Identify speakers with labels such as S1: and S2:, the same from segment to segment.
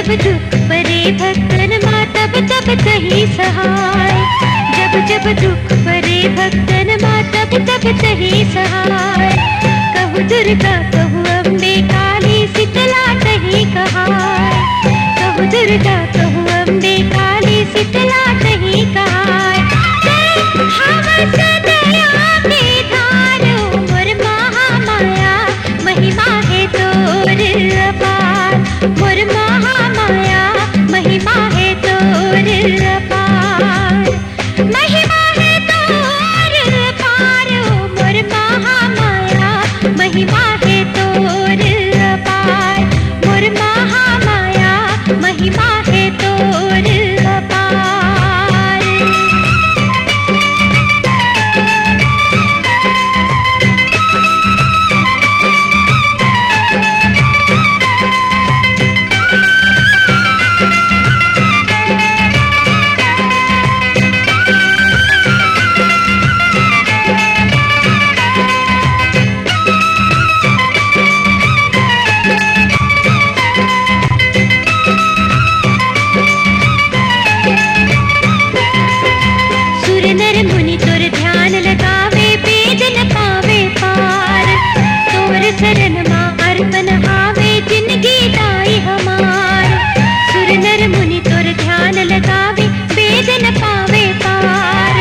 S1: जब दुख परे भक्तन माँ तब तब तही सहाय। जब जब दुख परे भक्तन माँ तब तब तही सहाय। कहु दुर्गा कहु अम्बे काली शीतला तही कहाय। कहु दुर्गा कहु अम्बे काली शीतला तही कहाय। हम सदया के धारो मोर महामाया महिमा है तोर अपार। मोर महामाया महिमा है तोर अपार। महिमा है तोर अपार मोर महामाया महिमा है तोर अपार। मोर महामाया महिमा है तोर अपार। शरण माँ अर्पण हावे जिंदगी दाई हमार। सुर नर मुनि तोर ध्यान लगावे वेद न पावे पार।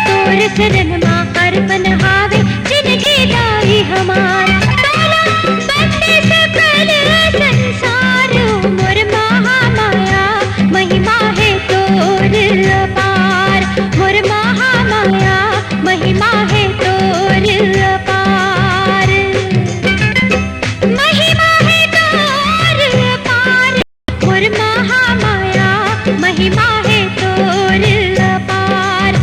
S1: तोर शरण माँ अर्पण हावे जिंदगी दाई हमार। तोरा बंदे सकल संसार मोर महामाया महिमा है तोर अपार। मोर महामाया महिमा है तोर अपार। महिमा है तोर अपार। मोर महामाया महिमा है तोर अपार।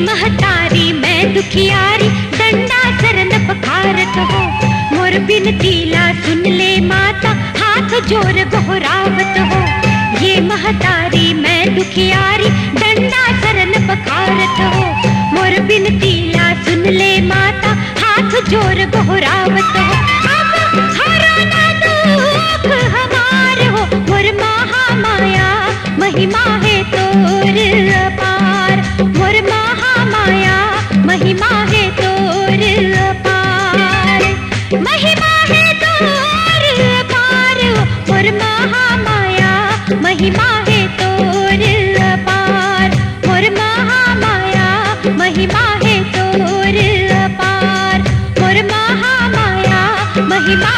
S1: महतारी मैं दुखियारी डंडा शरण पखारत हो। मोर बिनती ला सुन ले माता हाथ जोर गोहरावत हो। ये महतारी मैं दुखियारी डंडा शरण पखारत हो। मोर बिनती ला सुन ले माता हाथ जोर गोहरावत हो। अब हरो ना दुख हमार हो मोर महामाया महिमा है तोर अपार। मोर महामाया महिमा है तोर अपार। महिमा है तोर अपार मोर महामाया महिमा है तोर अपार। मोर महामाया महिमा है तोर अपार। मोर महामाया महिमा